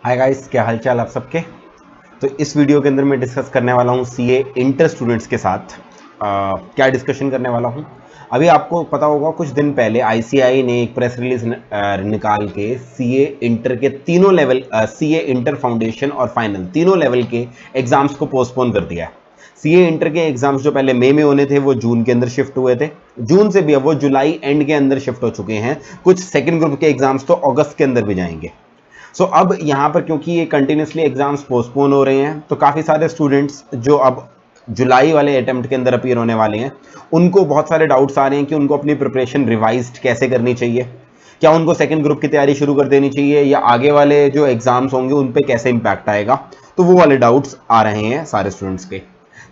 Hi guys, क्या हाल चाल आप सबके। तो इस वीडियो के अंदर मैं डिस्कस करने वाला हूँ सीए इंटर स्टूडेंट्स के साथ। क्या डिस्कशन करने वाला हूँ, अभी आपको पता होगा कुछ दिन पहले आईसीएआई ने एक प्रेस रिलीज निकाल के सीए इंटर के तीनों लेवल, सीए इंटर फाउंडेशन और फाइनल तीनों लेवल के एग्जाम्स को पोस्टपोन कर दिया है। सीए इंटर के एग्जाम्स जो पहले मई में होने थे वो जून के अंदर शिफ्ट हुए थे, जून से भी अब वो जुलाई एंड के अंदर शिफ्ट हो चुके हैं। कुछ सेकेंड ग्रुप के एग्जाम्स तो अगस्त के अंदर भी जाएंगे। अब यहाँ पर क्योंकि ये कंटिन्यूसली एग्जाम्स पोस्टपोन हो रहे हैं तो काफ़ी सारे स्टूडेंट्स जो अब जुलाई वाले अटेम्प्ट के अंदर अपीयर होने वाले हैं, उनको बहुत सारे डाउट्स आ रहे हैं कि उनको अपनी प्रिपरेशन रिवाइज्ड कैसे करनी चाहिए। क्या उनको सेकंड ग्रुप की तैयारी शुरू कर देनी चाहिए या आगे वाले जो एग्जाम्स होंगे उन पे कैसे इंपैक्ट आएगा। तो वो वाले डाउट्स आ रहे हैं सारे स्टूडेंट्स के।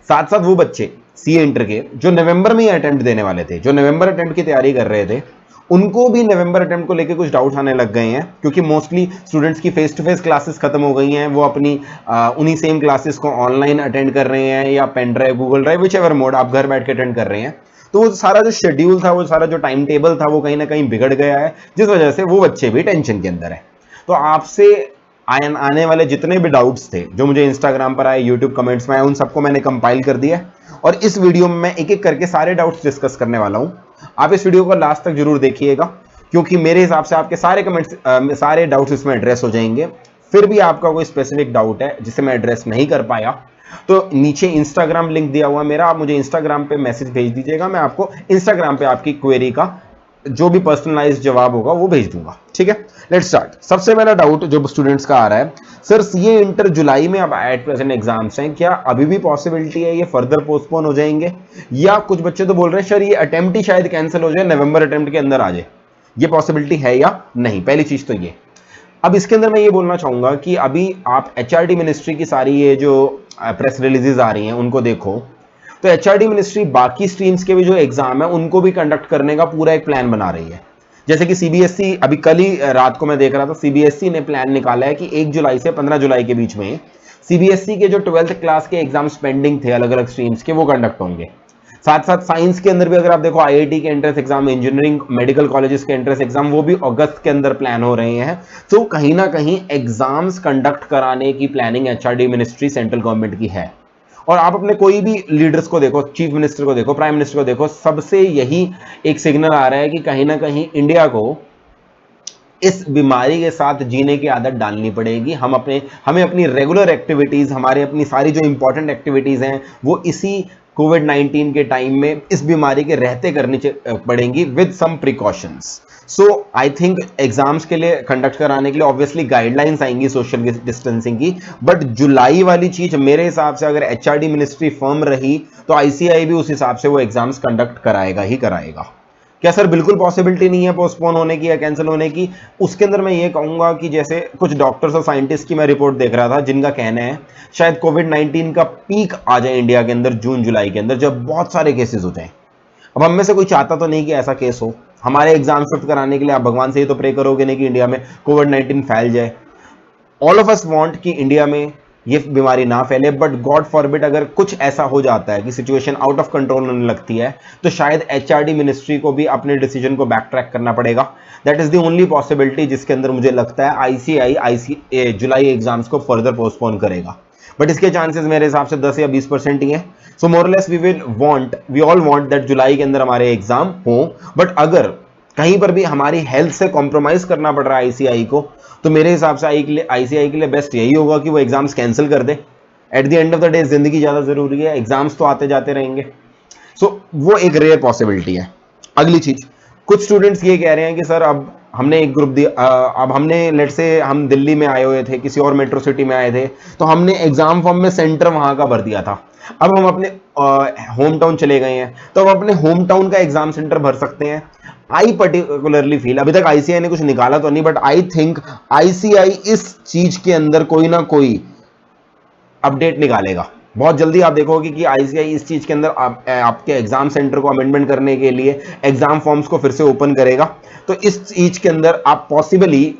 साथ साथ वो बच्चे सी इंटर के जो नवंबर में ही अटेम्प्ट देने वाले थे, जो नवंबर अटेम्प्ट की तैयारी कर रहे थे, उनको भी नवंबर अटेम्प्ट को लेके कुछ डाउट्स आने लग गए हैं, क्योंकि मोस्टली स्टूडेंट्स की फेस टू फेस क्लासेस खत्म हो गई हैं। वो अपनी उन्हीं सेम क्लासेस को ऑनलाइन अटेंड कर रहे हैं या pen drive, Google drive, whichever mode आप घर बैठ के अटेंड कर रहे हैं। तो वो सारा जो शेड्यूल था, वो सारा जो टाइम टेबल था, वो कहीं ना कहीं बिगड़ गया है, जिस वजह से वो बच्चे भी टेंशन के अंदर है। तो आपसे आने वाले जितने भी डाउट्स थे जो मुझे इंस्टाग्राम पर आए, यूट्यूब कमेंट्स में आए, उन सबको मैंने कंपाइल कर दिया और इस वीडियो में मैं एक एक करके सारे डाउट्स डिस्कस करने वाला हूं। आप इस वीडियो को लास्ट तक जरूर देखिएगा, क्योंकि मेरे हिसाब से आपके सारे कमेंट्स, सारे डाउट्स इसमें एड्रेस हो जाएंगे। फिर भी आपका कोई स्पेसिफिक डाउट है जिसे मैं एड्रेस नहीं कर पाया, तो नीचे इंस्टाग्राम लिंक दिया हुआ मेरा, आप मुझे इंस्टाग्राम पे मैसेज भेज दीजिएगा। मैं आपको इंस्टाग्राम पे आपकी क्वेरी का जो भी पर्सनलाइज जवाब होगा वो भेज दूंगा। ठीक है, लेट्स स्टार्ट। सबसे पहला डाउट जो स्टूडेंट्स का आ रहा है, सर सीए इंटर जुलाई में अब एट प्रेजेंट एग्जाम्स हैं, क्या अभी भी पॉसिबिलिटी है ये फर्दर पोस्टपोन हो जाएंगे? या कुछ बच्चे तो बोल रहे हैं सर ये अटेम्प्ट ही शायद कैंसिल हो जाए, नवंबर अटेम्प्ट के अंदर आ जाए। ये पॉसिबिलिटी है या नहीं, पहली चीज तो ये। अब इसके अंदर मैं ये बोलना चाहूंगा कि अभी आप एचआरडी मिनिस्ट्री की सारी ये जो प्रेस रिलीजेस आ रही हैं उनको देखो, तो एचआरडी मिनिस्ट्री बाकी स्ट्रीम्स के भी जो एग्जाम है उनको भी कंडक्ट करने का पूरा एक प्लान बना रही है। जैसे कि सीबीएसई, अभी कल ही रात को मैं देख रहा था, सीबीएसई ने प्लान निकाला है कि 1 जुलाई से 15 जुलाई के बीच में सीबीएसई के जो 12th क्लास के एग्जाम्स पेंडिंग थे अलग अलग स्ट्रीम्स के, वो कंडक्ट होंगे। साथ साथ साइंस के अंदर भी अगर आप देखो, आईआईटी के entrance exam, engineering medical colleges के एंट्रेंस एग्जाम, वो भी अगस्त के अंदर प्लान हो रहे हैं। तो कहीं ना कहीं एग्जाम्स कंडक्ट कराने की planning HRD ministry central government की है। और आप अपने कोई भी लीडर्स को देखो, चीफ मिनिस्टर को देखो, प्राइम मिनिस्टर को देखो, सबसे यही एक सिग्नल आ रहा है कि कहीं ना कहीं इंडिया को इस बीमारी के साथ जीने की आदत डालनी पड़ेगी। हमें अपनी रेगुलर एक्टिविटीज, हमारे अपनी सारी जो इंपॉर्टेंट एक्टिविटीज हैं, वो इसी कोविड 19 के टाइम में इस बीमारी के रहते करनी पड़ेंगी with some precautions. So I think exams के लिए कंडक्ट कराने के लिए ऑब्वियसली गाइडलाइंस आएंगी सोशल डिस्टेंसिंग की, बट जुलाई वाली चीज मेरे हिसाब से अगर एचआरडी मिनिस्ट्री फर्म रही तो आईसीएआई भी उस हिसाब से वो एग्जाम्स कंडक्ट कराएगा ही कराएगा। क्या सर बिल्कुल पॉसिबिलिटी नहीं है पोस्टपोन होने की या कैंसिल होने की? उसके अंदर मैं ये कहूंगा कि जैसे कुछ डॉक्टर्स और साइंटिस्ट की मैं रिपोर्ट देख रहा था, जिनका कहना है शायद कोविड 19 का पीक आ जाए इंडिया के अंदर जून जुलाई के अंदर, जब बहुत सारे केसेस हो जाएं। अब हम में से कोई चाहता तो नहीं कि ऐसा केस हो। हमारे एग्जाम शिफ्ट कराने के लिए आप भगवान से ही तो प्रे करोगे नहीं कि इंडिया में कोविड 19 फैल जाए। ऑल ऑफ अस वांट कि इंडिया में ये बीमारी ना फैले, बट गॉड फॉरबिड अगर कुछ ऐसा हो जाता है कि सिचुएशन आउट ऑफ कंट्रोल होने लगती है, तो शायद एचआरडी मिनिस्ट्री को भी अपने डिसीजन को बैक ट्रैक करना पड़ेगा। That is the only possibility जिसके अंदर मुझे लगता है आईसीएआई जुलाई एग्जाम्स को फर्दर पोस्टपोन करेगा। बट इसके चांसेस मेरे हिसाब से 10 या 20% ही है। सो मोरलेस वी ऑल वांट दैट जुलाई के अंदर हमारे एग्जाम हो। बट अगर कहीं पर भी हमारी हेल्थ से कॉम्प्रोमाइज करना पड़ रहा है आईसीआई को, तो मेरे हिसाब से आईसीआई के लिए बेस्ट यही होगा कि वो एग्जाम्स कैंसिल कर दे। At the end of the day जिंदगी ज्यादा जरूरी है, एग्जाम्स तो आते जाते रहेंगे। वो एक रेयर पॉसिबिलिटी है। अगली चीज, कुछ स्टूडेंट्स ये कह रहे हैं कि सर अब हमने एक ग्रुप दिया, अब हमने लेट से हम दिल्ली में आए हुए थे, किसी और मेट्रो सिटी में आए थे, तो हमने एग्जाम फॉर्म में सेंटर वहां का भर दिया था। अब हम अपने होम टाउन चले गए हैं, तो हम अपने होम टाउन का एग्जाम सेंटर भर सकते हैं। आई पर्टिकुलरली फील, अभी तक आईसीआई ने कुछ निकाला तो नहीं, बट आई थिंक आईसीआई इस चीज के अंदर कोई ना कोई अपडेट निकालेगा। बहुत जल्दी आप देखोगे कि आईसीआई इस चीज के अंदर आपके एग्जाम सेंटर को अमेंडमेंट करने के लिए एग्जाम फॉर्म्स को फिर से ओपन करेगा। तो इस चीज के अंदर आप पॉसिबली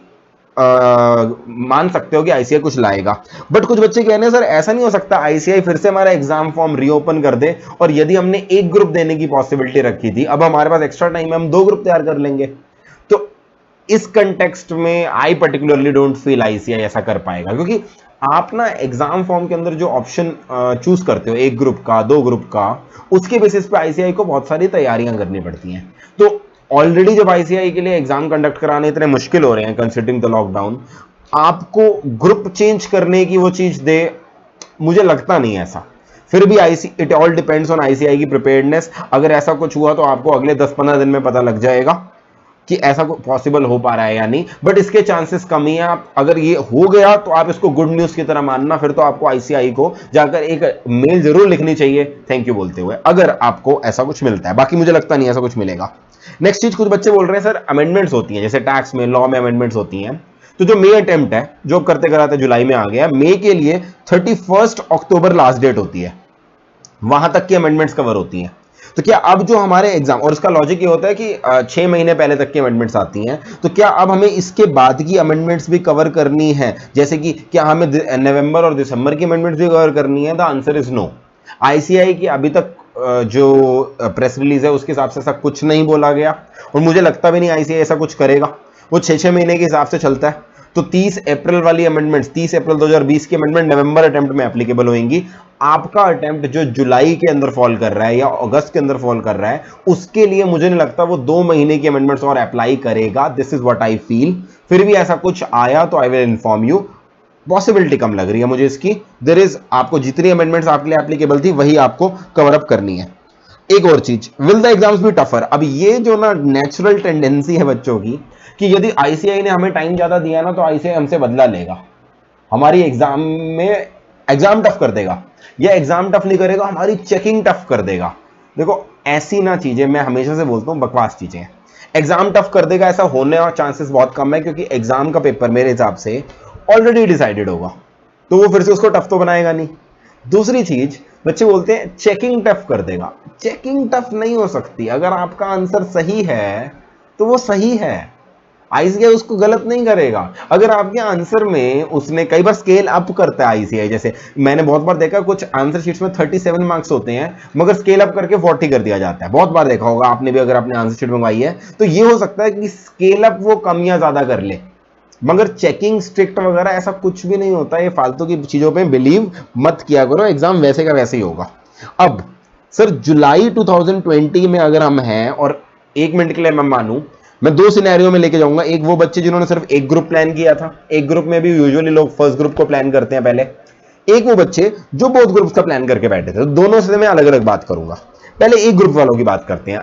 मान सकते हो कि आईसीआई कुछ लाएगा। बट कुछ बच्चे कह रहे हैं सर ऐसा नहीं हो सकता, आईसीआई फिर से हमारा एग्जाम फॉर्म रीओपन कर दे, और यदि हमने एक ग्रुप देने की पॉसिबिलिटी रखी थी, अब हमारे पास एक्स्ट्रा टाइम है, हम 2 ग्रुप तैयार कर लेंगे। तो इस कंटेक्स्ट में I particularly don't feel ICI ऐसा कर पाएगा, क्योंकि आप ना एग्जाम फॉर्म के अंदर जो ऑप्शन चूज करते हो, एक ग्रुप का, दो ग्रुप का, उसके बेसिस पे आईसीआई को बहुत सारी तैयारियां करनी पड़ती हैं। तो ऑलरेडी जब आईसीआई के लिए एग्जाम कंडक्ट कराने इतने मुश्किल हो रहे हैं कंसिडरिंग द लॉकडाउन, आपको ग्रुप चेंज करने की वो चीज दे, मुझे लगता नहीं है ऐसा। फिर भी it all depends on ICI की प्रिपेयर्डनेस। अगर ऐसा कुछ हुआ तो आपको अगले 10-15 दिन में पता लग जाएगा कि ऐसा पॉसिबल हो पा रहा है या नहीं, बट इसके चांसेस कम ही है। आप अगर ये हो गया तो आप इसको गुड न्यूज की तरह मानना, फिर तो आपको आईसीआई को जाकर एक मेल जरूर लिखनी चाहिए थैंक यू बोलते हुए, अगर आपको ऐसा कुछ मिलता है। बाकी मुझे लगता नहीं ऐसा कुछ मिलेगा। नेक्स्ट चीज, कुछ बच्चे बोल रहे हैं सर अमेंडमेंट्स होती हैं, जैसे टैक्स में, लॉ में अमेंडमेंट्स होती हैं, तो जो मे अटेम्प्ट है, जो करते कराते जुलाई में आ गया, मे के लिए 31 अक्टूबर लास्ट डेट होती है, वहां तक की अमेंडमेंट्स कवर होती हैं। तो क्या अब जो हमारे एग्जाम, और इसका लॉजिक ये होता है कि 6 महीने पहले तक की अमेंडमेंट्स आती हैं, तो क्या अब हमें इसके बाद की अमेंडमेंट्स भी कवर करनी है? जैसे कि क्या हमें नवंबर और दिसंबर की अमेंडमेंट्स भी कवर करनी है? The answer is no. ICI की अभी तक जो प्रेस रिलीज है उसके हिसाब से ऐसा कुछ नहीं बोला गया, और मुझे लगता भी नहीं आईसीआई ऐसा कुछ करेगा। वो 6-6 महीने के हिसाब से चलता है। तो 30 अप्रैल वाली अमेंडमेंट्स, 30 अप्रैल 2020 की अमेंडमेंट नवंबर अटेम्प्ट में एप्लीकेबल होंगी। आपका अटेम्प्ट जो जुलाई के अंदर फॉल कर रहा है या अगस्त के अंदर फॉल कर रहा है, उसके लिए मुझे नहीं लगता वो 2 महीने की अमेंडमेंट्स और अप्लाई करेगा। This is what I feel. फिर भी ऐसा कुछ आया तो I will inform you. Possibility कम लग रही है मुझे इसकी। देयर इज, आपको जितनी अमेंडमेंट्स आपके लिए एप्लीकेबल थी वही आपको कवर अप करनी है। एक और चीज, will the exams B tougher? अब ये जो ना नेचुरल टेंडेंसी है बच्चों की कि यदि आईसीआई ने हमें टाइम ज्यादा दिया ना तो आईसीआई हमसे बदला लेगा, हमारी एग्जाम में एग्जाम टफ कर देगा, या एग्जाम टफ नहीं करेगा, हमारी चेकिंग टफ कर देगा। देखो ऐसी ना चीजें, मैं हमेशा से बोलता हूं बकवास चीजें। एग्जाम टफ कर देगा ऐसा होने और चांसेस बहुत कम है, क्योंकि एग्जाम का पेपर मेरे हिसाब से ऑलरेडी डिसाइडेड होगा, तो वो फिर से उसको टफ तो बनाएगा नहीं। दूसरी चीज, बच्चे बोलते हैं चेकिंग टफ कर देगा। चेकिंग टफ नहीं हो सकती। अगर आपका आंसर सही है तो वो सही है, आईसीआई उसको गलत नहीं करेगा। अगर आपके आंसर में उसने कई बार स्केल अप करता है आईसीआई, जैसे मैंने बहुत बार देखा कुछ आंसर शीट्स में 37 मार्क्स होते हैं मगर स्केल अप करके 40 कर दिया जाता है। बहुत बार देखा होगा आपने भी, अगर आपने आंसर शीट मंगवाई है तो ये हो सकता है कि स्केल अप वो कम या ज्यादा कर ले, मगर चेकिंग स्ट्रिक्ट वगैरह ऐसा कुछ भी नहीं होता। ये फालतू की चीजों पे बिलीव मत किया करो, एग्जाम वैसे का वैसे ही होगा। अब सर जुलाई 2020 में अगर हम हैं, और 1 मिनट के लिए मैं मानूं, मैं 2 सिनेरियो में लेके जाऊंगा। एक वो बच्चे जिन्होंने सिर्फ एक ग्रुप प्लान किया था, एक ग्रुप में भी यूजुअली लोग फर्स्ट ग्रुप को प्लान करते हैं पहले, एक वो बच्चे जो बोथ ग्रुप्स का प्लान करके बैठे थे। तो दोनों से मैं अलग अलग बात करूंगा। पहले एक ग्रुप वालों की बात करते हैं।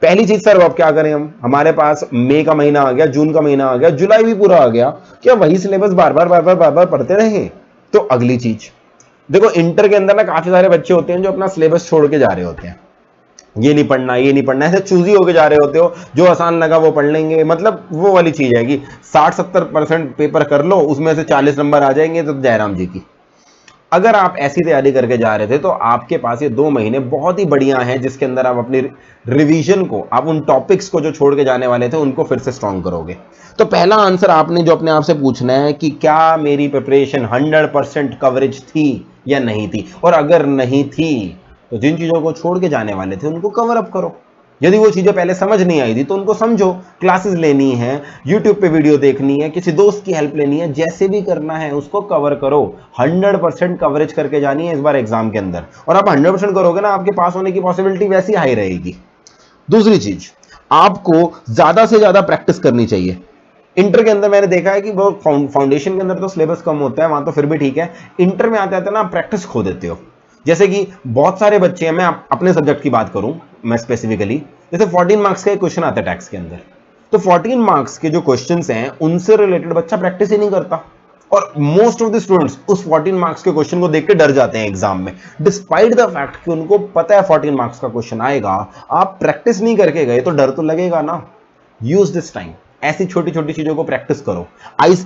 पहली चीज सर, अब क्या करें हम, हमारे पास मई का महीना आ गया, जून का महीना आ गया, जुलाई भी पूरा आ गया, क्या वही सिलेबस बार बार पढ़ते रहे? तो अगली चीज देखो, इंटर के अंदर ना काफी सारे बच्चे होते हैं जो अपना सिलेबस छोड़ के जा रहे होते हैं, ये नहीं पढ़ना, ये नहीं पढ़ना, ऐसे चूजी होके जा रहे होते हो, जो आसान लगा वो पढ़ लेंगे। मतलब वो वाली चीज है कि 60-70% पेपर कर लो, उसमें से 40 नंबर आ जाएंगे तो जयराम जी की। अगर आप ऐसी तैयारी करके जा रहे थे तो आपके पास ये 2 महीने बहुत ही बढ़िया हैं, जिसके अंदर आप अपनी रिवीजन को, आप उन टॉपिक्स को जो छोड़ के जाने वाले थे उनको फिर से स्ट्रॉन्ग करोगे। तो पहला आंसर आपने जो अपने आप से पूछना है कि क्या मेरी प्रिपरेशन 100% कवरेज थी या नहीं थी, और अगर नहीं थी तो जिन चीजों को छोड़ के जाने वाले थे उनको कवर अप करो। यदि वो चीजें पहले समझ नहीं आई थी तो उनको समझो, क्लासेस लेनी है, यूट्यूब पे वीडियो देखनी है, किसी दोस्त की हेल्प लेनी है, जैसे भी करना है उसको कवर करो। 100% कवरेज करके जानी है इस बार एग्जाम के अंदर, और आप 100% करोगे ना, आपके पास होने की पॉसिबिलिटी वैसी हाई रहेगी। दूसरी चीज, आपको ज्यादा से ज्यादा प्रैक्टिस करनी चाहिए। इंटर के अंदर मैंने देखा है कि वो फाउंडेशन के अंदर तो सिलेबस कम होता है, वहां तो फिर भी ठीक है, इंटर में आते आते ना प्रैक्टिस खो देते हो। जैसे कि बहुत सारे बच्चे हैं, मैं अपने सब्जेक्ट की बात करूं, मैं स्पेसिफिकली, जैसे 14 मार्क्स का एक क्वेश्चन आता है टैक्स के अंदर, तो 14 मार्क्स के जो क्वेश्चंस हैं उनसे रिलेटेड बच्चा प्रैक्टिस ही नहीं करता, और मोस्ट ऑफ द स्टूडेंट्स उस 14 मार्क्स के क्वेश्चन को देख के डर जाते हैं एग्जाम में, डिस्पाइट द फैक्ट कि उनको पता है 14 मार्क्स का क्वेश्चन आएगा। आप प्रैक्टिस नहीं करके गए तो डर तो लगेगा ना। यूज दिस टाइम, ऐसी छोटी छोटी चीजों को प्रैक्टिस करो।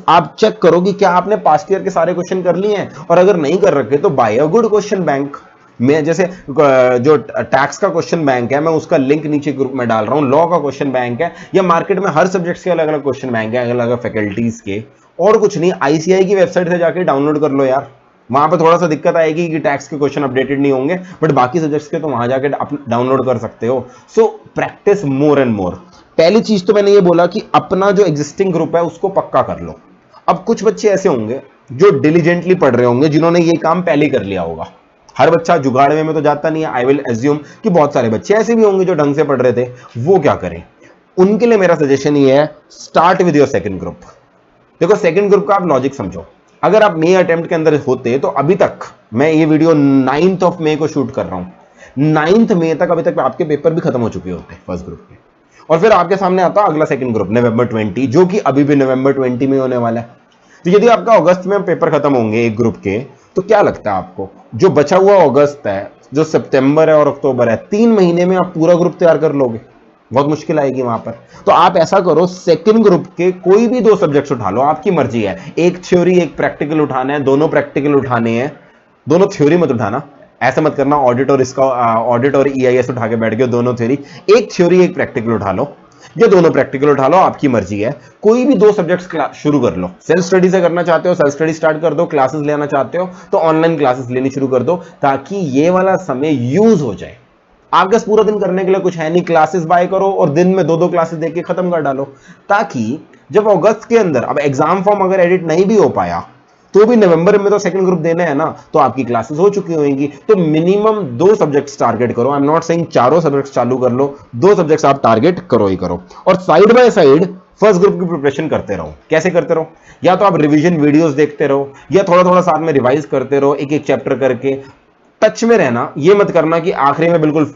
आप चेक करो कि क्या आपने पास्ट ईयर के सारे क्वेश्चन कर लिए हैं, और अगर नहीं कर रखे तो buy a good question bank. मैं जैसे जो टैक्स का क्वेश्चन बैंक है, मैं उसका लिंक नीचे ग्रुप में डाल रहा हूं, लॉ का क्वेश्चन बैंक है, या मार्केट में हर सब्जेक्ट के अलग अलग क्वेश्चन बैंक है, अलग अलग फैकल्टीज के। और कुछ नहीं, आईसीआई की वेबसाइट से जाके डाउनलोड कर लो यार। वहां पे थोड़ा सा दिक्कत आएगी कि टैक्स के क्वेश्चन अपडेटेड नहीं होंगे, बट बाकी सब्जेक्ट्स के तो वहां जाके डाउनलोड कर सकते हो। So practice more and more. पहली चीज तो मैंने ये बोला कि अपना जो एग्जिस्टिंग ग्रुप है उसको पक्का कर लो। अब कुछ बच्चे ऐसे होंगे जो डिलीजेंटली पढ़ रहे होंगे, जिन्होंने ये काम पहले कर लिया होगा। हर बच्चा जुगाड़ में तो जाता नहीं है। आई विल एज्यूम कि बहुत सारे बच्चे ऐसे भी होंगे जो ढंग से पढ़ रहे थे। वो क्या करें? उनके लिए मेरा सजेशन ये है, start with your second group. देखो, सेकंड ग्रुप का आप लॉजिक समझो। अगर आप मई अटेम्प्ट के अंदर होते तो अभी तक, मैं ये वीडियो 9 मई को शूट कर रहा हूं, 9 मई तक अभी तक आपके पेपर भी खत्म हो चुके होते फर्स्ट ग्रुप के, और फिर आपके सामने आता अगला सेकंड ग्रुप नवंबर 20, जो कि अभी भी नवंबर 20 में होने वाला है। तो यदि आपका अगस्त में पेपर खत्म होंगे एक ग्रुप के, तो क्या लगता है आपको जो बचा हुआ अगस्त है, जो सितंबर है और अक्टूबर है, 3 महीने में आप पूरा ग्रुप तैयार कर लोगे? बहुत मुश्किल आएगी वहां पर। तो आप ऐसा करो, सेकंड ग्रुप के कोई भी 2 सब्जेक्ट्स उठा लो, आपकी मर्जी है। एक थ्योरी एक प्रैक्टिकल उठाना है, दोनों प्रैक्टिकल उठाने हैं, दोनों थ्योरी मत उठाना। ऐसा मत करना ऑडिट और इसका ऑडिट और ईआईएस उठा के बैठ गए, दोनों थ्योरी। एक थ्योरी एक प्रैक्टिकल उठा लो, या दोनों प्रैक्टिकल उठा लो, आपकी मर्जी है। कोई भी 2 सब्जेक्ट्स शुरू कर लो। सेल्फ स्टडी से करना चाहते हो सेल्फ स्टडी स्टार्ट कर दो, क्लासेस लेना चाहते हो तो ऑनलाइन क्लासेस लेनी शुरू कर दो, ताकि ये वाला समय यूज हो जाए। आपके पूरा दिन करने के लिए कुछ है नहीं, क्लासेस बाय करो और दिन में 2-2 क्लासेस देके खत्म कर डालो, ताकि जब अगस्त के अंदर, अब एग्जाम फॉर्म अगर एडिट नहीं भी हो पाया तो भी नवंबर में तो सेकंड ग्रुप देना है ना, तो आपकी क्लासेस हो चुकी होंगी। तो मिनिमम 2 सब्जेक्ट्स टारगेट करो। आई एम नॉट सेइंग चारों सब्जेक्ट्स चालू कर लो, 2 सब्जेक्ट्स आप टारगेट करो ही करो, और side by side first group की प्रिपरेशन करते रहो। कैसे करते रहो? या तो आप रिवीजन वीडियोस देखते रहो, या थोड़ा थोड़ा साथ में रिवाइज करते रहो, एक एक चैप्टर करके। टच में रहना, ये मत करना कि आखिरी में बिल्कुल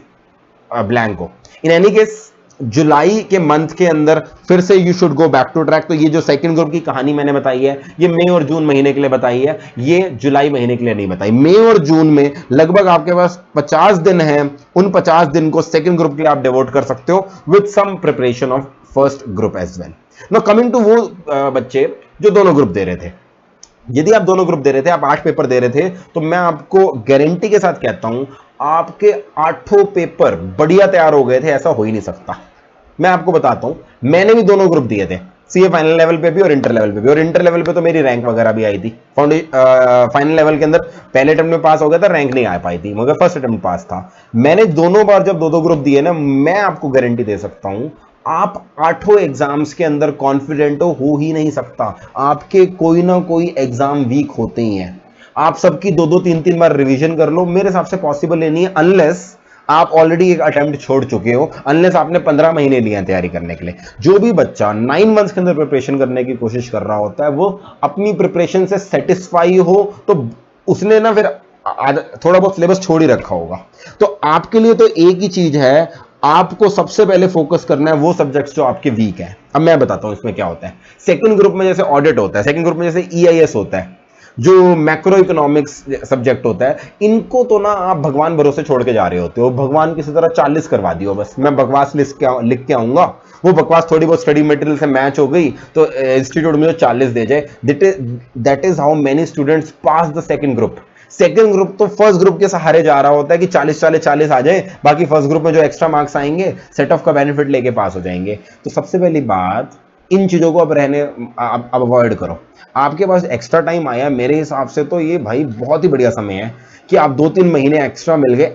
ब्लैंक हो। इन एनी केस जुलाई के मंथ के अंदर फिर से you should go back to track. तो ये जो सेकंड ग्रुप की कहानी मैंने बताई है, ये मई और जून महीने के लिए बताई है, ये जुलाई महीने के लिए नहीं बताई। मई और जून में लगभग आपके पास 50 दिन है। उन 50 दिन को सेकंड ग्रुप के लिए आप डिवोट कर सकते हो with some preparation of first group as well. Now coming to वो बच्चे जो दोनों ग्रुप दे रहे थे। यदि आप दोनों ग्रुप दे रहे थे, आप 8 पेपर दे रहे थे, तो मैं आपको गारंटी के साथ कहता हूं आपके 8 पेपर बढ़िया तैयार हो गए थे। ऐसा हो ही नहीं सकता। मैं आपको बताता हूं, मैंने भी दोनों ग्रुप दिए थे, सीए फाइनल लेवल पे भी और इंटर लेवल पे भी। और इंटर लेवल पे तो मेरी रैंक वगैरह भी आई थी। फाइनल लेवल के अंदर पहले अटेम्प्ट में पास हो गया था, रैंक नहीं आ पाई थी, मगर फर्स्ट अटेम्प्ट पास था। मैंने दोनों बार जब 2-2 ग्रुप दिए ना, मैं आपको गारंटी दे सकता हूं आप 8 एग्जाम्स के अंदर कॉन्फिडेंट हो ही नहीं सकता। आपके कोई ना कोई एग्जाम वीक होते ही हैं। आप सबकी 2-2 3-3 बार रिवीजन कर लो, मेरे हिसाब से पॉसिबल नहीं है, अनलेस आप ऑलरेडी एक अटेम्प्ट छोड़ चुके हो, अनलेस आपने 15 महीने लिए हैं तैयारी करने के लिए। जो भी बच्चा 9 मंथ्स के अंदर प्रिपरेशन करने की कोशिश कर रहा होता है, वो अपनी प्रिपरेशन से सेटिस्फाई हो तो उसने ना फिर थोड़ा बहुत सिलेबस छोड़ ही रखा होगा। तो आपके लिए तो एक ही चीज है, आपको सबसे पहले फोकस करना है वो सब्जेक्ट्स जो आपके वीक है। अब मैं बताता हूं इसमें क्या होता है। सेकंड ग्रुप में जैसे ऑडिट होता है, सेकंड ग्रुप में जैसे ईआईएस होता है, जो मैक्रो इकोनॉमिक्स सब्जेक्ट होता है, इनको तो ना आप भगवान भरोसे छोड़ के जा रहे होते हो। भगवान किसी तरह 40 करवा दियो, बस मैं बकवास लिख के आऊंगा, वो बकवास थोड़ी बहुत स्टडी मटेरियल से मैच हो गई तो इंस्टीट्यूट मुझे 40 दे जाए। That is how many students pass the second group. Second group तो फर्स्ट ग्रुप के सहारे जा रहा होता है कि 40 आ जाए, बाकी फर्स्ट ग्रुप में जो एक्स्ट्रा मार्क्स आएंगे सेट ऑफ का बेनिफिट लेके पास हो जाएंगे। तो सबसे पहली बात, इन चीजों को अब अवॉइड करो। आपके पास एक्स्ट्रा टाइम आया, मेरे हिसाब से तो ये भाई बहुत ही बढ़िया समय है कि आप 2-3 महीने एक्स्ट्रा मिल गए,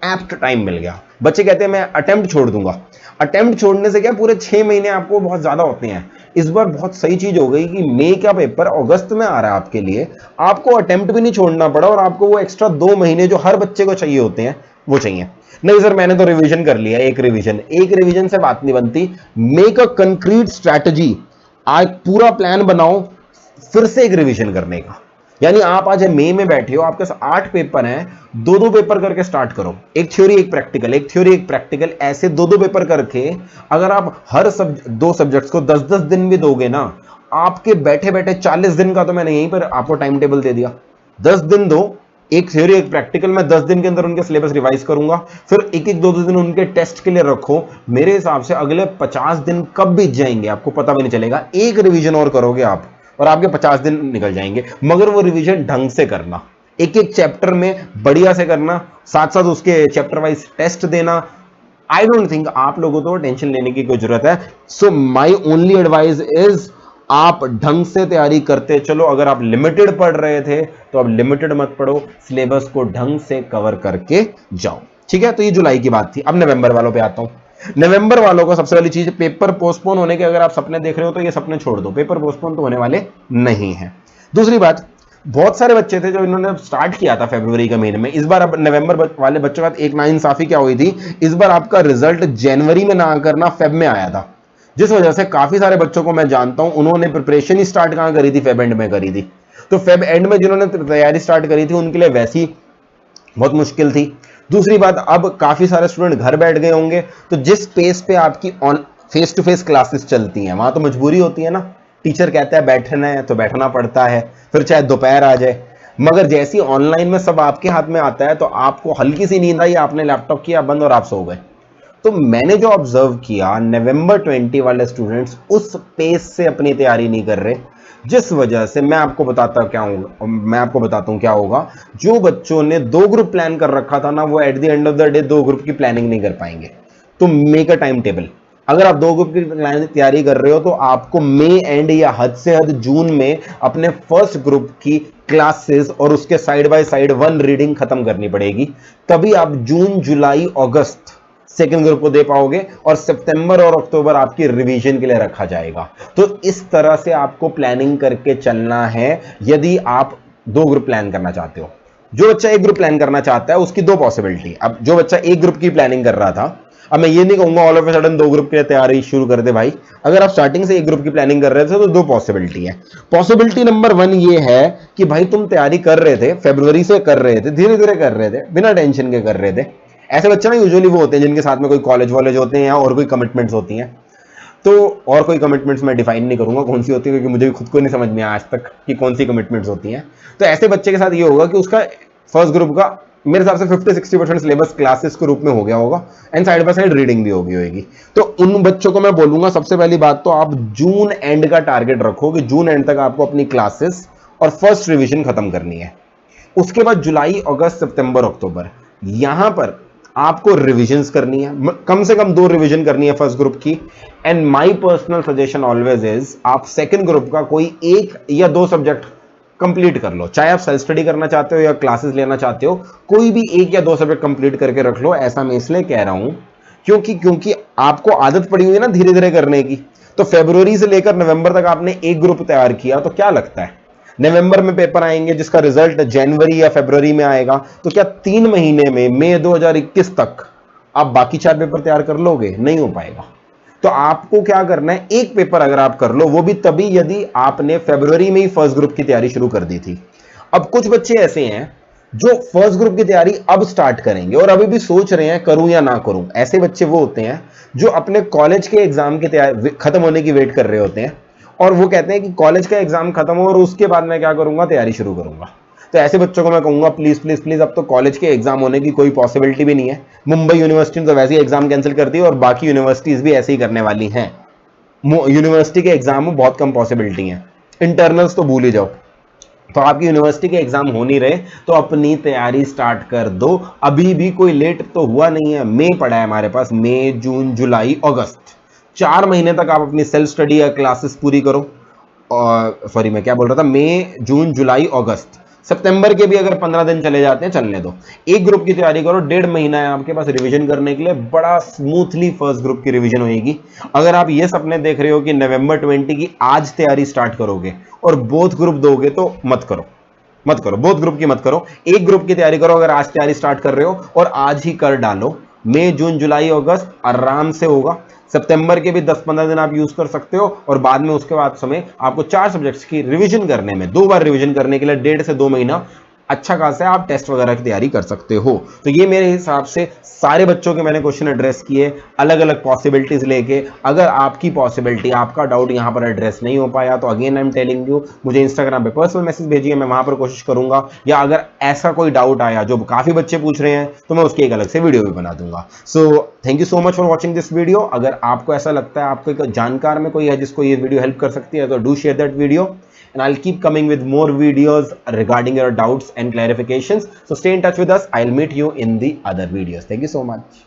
एप्ट टाइम मिल गया। बच्चे कहते हैं मैं अटेम्प्ट छोड़ दूंगा। अटेम्प्ट छोड़ने से क्या, पूरे 6 महीने आपको बहुत ज्यादा होते हैं। इस बार बहुत सही चीज हो गई कि मई का पेपर अगस्त में आ रहा है आपके लिए, आपको अटेम्प्ट भी नहीं छोड़ना पड़ा और आपको वो एक्स्ट्रा 2 महीने जो हर बच्चे को चाहिए होते हैं वो चाहिए। नहीं सर मैंने तो रिवीजन कर लिया, एक रिवीजन से बात नहीं बनती। मेक अ कंक्रीट स्ट्रैटेजी, आज पूरा प्लान बनाओ फिर से एक रिवीजन करने का। यानी आप आज मई में बैठे हो, आपके 8 पेपर हैं, 2-2 पेपर करके स्टार्ट करो। एक थ्योरी एक प्रैक्टिकल, एक थ्योरी एक प्रैक्टिकल, ऐसे 2-2 पेपर करके अगर आप हर 2 सब्जेक्ट्स को 10-10 दिन भी दोगे ना, आपके बैठे बैठे 40 दिन का तो मैंने यहीं पर आपको टाइम टेबल दे दिया। 10 दिन दो, एक थ्योरी एक प्रैक्टिकल, मैं 10 दिन के अंदर उनके सिलेबस रिवाइज करूंगा, फिर एक 2-2 दिन उनके टेस्ट के लिए रखो। मेरे हिसाब से अगले 50 दिन कब बीत जाएंगे आपको पता भी नहीं चलेगा। एक रिवीजन और करोगे आप और आपके 50 दिन निकल जाएंगे। मगर वो रिवीजन ढंग से करना, एक एक चैप्टर में बढ़िया से करना, साथ साथ उसके चैप्टर वाइज टेस्ट देना। आई डोंट थिंक आप लोगों को टेंशन लेने की कोई जरूरत है। सो माई ओनली एडवाइस इज आप ढंग से तैयारी करते चलो। अगर आप लिमिटेड पढ़ रहे थे तो अब लिमिटेड मत पढ़ो, सिलेबस को ढंग से कवर करके जाओ। ठीक है, तो ये जुलाई की बात थी। अब नवंबर वालों पे आता हूं। नवंबर वालों को सबसे पहली चीज, पेपर पोस्टपोन होने के अगर आप सपने देख रहे हो तो ये सपने छोड़ दो, पेपर पोस्टपोन तो होने वाले नहीं है। दूसरी बात, बहुत सारे बच्चे थे जो इन्होंने स्टार्ट किया था फरवरी के महीने में, इस बार अब नवंबर वाले बच्चों के साथ एक नाइंसाफी क्या हुई थी, इस बार आपका रिजल्ट जनवरी में ना आकर ना फेब में आया था, जिस वजह से काफी सारे बच्चों को मैं जानता हूं उन्होंने प्रिपरेशन ही स्टार्ट कहां करी थी, फेब एंड में करी थी। तो फेब एंड में जिन्होंने तैयारी स्टार्ट करी थी उनके लिए वैसी बहुत मुश्किल थी। दूसरी बात, अब काफी सारे स्टूडेंट घर बैठ गए होंगे, तो जिस पेस पे आपकी on face to face classes चलती हैं वहां तो मजबूरी होती है ना, टीचर कहता है बैठना है तो बैठना पड़ता है, फिर चाहे दोपहर आ जाए। मगर जैसी ऑनलाइन में सब आपके हाथ में आता है तो आपको हल्की सी नींद आई, आपने लैपटॉप किया बंद और आप सो गए। तो मैंने जो ऑब्जर्व किया, नवंबर 20 वाले स्टूडेंट्स उस पेस से अपनी तैयारी नहीं कर रहे, जिस वजह से मैं आपको बताता हूं क्या होगा। जो बच्चों ने 2 ग्रुप प्लान कर रखा था ना, वो eight the end of the day 2 group की प्लानिंग नहीं कर पाएंगे। तो मेक अ टाइम टेबल, अगर आप 2 ग्रुप की तैयारी कर रहे हो तो आपको मई एंड या हद से हद जून में अपने फर्स्ट ग्रुप की क्लासेस और उसके साइड बाय साइड 1 रीडिंग खत्म करनी पड़ेगी, तभी आप जून जुलाई अगस्त सेकेंड ग्रुप को दे पाओगे और सितंबर और अक्टूबर आपकी रिवीजन के लिए रखा जाएगा। तो इस तरह से आपको प्लानिंग करके चलना है यदि आप 2 ग्रुप प्लान करना चाहते हो। जो बच्चा 1 ग्रुप प्लान करना चाहता है उसकी 2 पॉसिबिलिटी। अब जो बच्चा 1 ग्रुप की प्लानिंग कर रहा था, अब मैं ये नहीं कहूंगा all of a sudden 2 group की तैयारी शुरू कर दे भाई। अगर आप स्टार्टिंग से 1 ग्रुप की प्लानिंग कर रहे थे तो 2 पॉसिबिलिटी है। पॉसिबिलिटी नंबर 1 ये है कि भाई तुम तैयारी कर रहे थे, फरवरी से कर रहे थे, धीरे धीरे कर रहे थे, बिना टेंशन के कर रहे थे। ऐसे बच्चे ना यूजुअली वो होते हैं जिनके साथ में कोई कॉलेज वॉलेज होते हैं या और कोई कमिटमेंट्स होती हैं। तो और कोई कमिटमेंट्स मैं डिफाइन नहीं करूंगा कौन सी होती है, क्योंकि मुझे भी खुद को नहीं समझ में आया आज तक कि कौन सी कमिटमेंट्स होती हैं। तो ऐसे बच्चे के साथ ये होगा कि उसका फर्स्ट ग्रुप का मेरे हिसाब से 50-60% सिलेबस क्लासेस के रूप में हो गया होगा and side by side reading भी होगी। तो उन बच्चों को मैं बोलूंगा सबसे पहली बात तो आप जून एंड का टारगेट रखो कि जून एंड तक आपको अपनी क्लासेस और फर्स्ट रिविजन खत्म करनी है। उसके बाद जुलाई अगस्त सितंबर अक्टूबर यहां पर आपको रिविजन्स करनी है, कम से कम 2 रिविजन करनी है फर्स्ट ग्रुप की। And my personal suggestion always is आप सेकंड ग्रुप का कोई 1 या 2 सब्जेक्ट कंप्लीट कर लो, चाहे आप सेल्फ स्टडी करना चाहते हो या क्लासेस लेना चाहते हो, कोई भी 1 या 2 सब्जेक्ट कंप्लीट करके रख लो। ऐसा मैं इसलिए कह रहा हूं क्योंकि आपको आदत पड़ी हुई है ना धीरे धीरे करने की। तो फरवरी से लेकर नवंबर तक आपने 1 ग्रुप तैयार किया, तो क्या लगता है नवंबर में पेपर आएंगे जिसका रिजल्ट जनवरी या फरवरी में आएगा, तो क्या 3 महीने में मई 2021 तक आप बाकी 4 पेपर तैयार कर लोगे? नहीं हो पाएगा। तो आपको क्या करना है, 1 पेपर अगर आप कर लो वो भी तभी यदि आपने फरवरी में ही फर्स्ट ग्रुप की तैयारी शुरू कर दी थी। अब कुछ बच्चे ऐसे हैं जो फर्स्ट ग्रुप की तैयारी अब स्टार्ट करेंगे और अभी भी सोच रहे हैं करूं या ना करूं। ऐसे बच्चे वो होते हैं जो अपने कॉलेज के एग्जाम की तैयारी खत्म होने की वेट कर रहे होते हैं और वो कहते हैं कि कॉलेज का एग्जाम खत्म हो और उसके बाद मैं क्या करूंगा, तैयारी शुरू करूंगा। तो ऐसे बच्चों को मैं कहूंगा प्लीज प्लीज प्लीज, अब तो कॉलेज के एग्जाम होने की कोई पॉसिबिलिटी भी नहीं है। मुंबई यूनिवर्सिटी ने तो वैसे ही एग्जाम कैंसिल कर दी और बाकी यूनिवर्सिटीज भी ऐसे ही करने वाली हैं। यूनिवर्सिटी के एग्जाम में बहुत कम पॉसिबिलिटी है, इंटरनल्स तो भूल ही जाओ। तो आपकी यूनिवर्सिटी के एग्जाम हो नहीं रहे तो अपनी तैयारी स्टार्ट कर दो, अभी भी कोई लेट तो हुआ नहीं है। मई पड़ा है हमारे पास, मई जून जुलाई अगस्त, 4 महीने तक आप अपनी सेल्फ स्टडी या क्लासेस पूरी करो। और सॉरी मैं क्या बोल रहा था, मई जून जुलाई अगस्त, सितंबर के भी अगर 15 दिन चले जाते हैं चलने दो। 1 ग्रुप की तैयारी करो, 1.5 महीना है आपके पास रिवीजन करने के लिए, बड़ा स्मूथली फर्स्ट ग्रुप की रिवीजन होगी। अगर आप ये सपने देख रहे हो कि नवंबर 20 की आज तैयारी स्टार्ट करोगे और बोथ ग्रुप दोगे तो मत करो, मत करो, बोथ ग्रुप की मत करो। 1 ग्रुप की तैयारी करो अगर आज तैयारी स्टार्ट कर रहे हो और आज ही कर डालो। मई जून जुलाई अगस्त आराम से होगा। सितंबर के भी 10-15 दिन आप यूज कर सकते हो और बाद में उसके बाद समय आपको 4 सब्जेक्ट्स की रिवीजन करने में, 2 बार रिवीजन करने के लिए 1.5 से 2 महीना अच्छा खासा आप टेस्ट वगैरह की तैयारी कर सकते हो। तो ये मेरे हिसाब से सारे बच्चों के मैंने क्वेश्चन एड्रेस किए अलग अलग पॉसिबिलिटीज लेके। अगर आपकी पॉसिबिलिटी, आपका डाउट यहां पर एड्रेस नहीं हो पाया तो again I am telling you, मुझे इंस्टाग्राम पे पर्सनल मैसेज भेजिए, मैं वहां पर कोशिश करूंगा। या अगर ऐसा कोई डाउट आया जो काफी बच्चे पूछ रहे हैं तो मैं उसकी एक अलग से वीडियो भी बना दूंगा। So thank you so much for watching this video. अगर आपको ऐसा लगता है आपको जानकार में कोई है जिसको ये वीडियो हेल्प कर सकती है तो do share that video and I'll keep coming with more videos regarding your doubts and clarifications. So stay in touch with us. I'll meet you in the other videos. Thank you so much.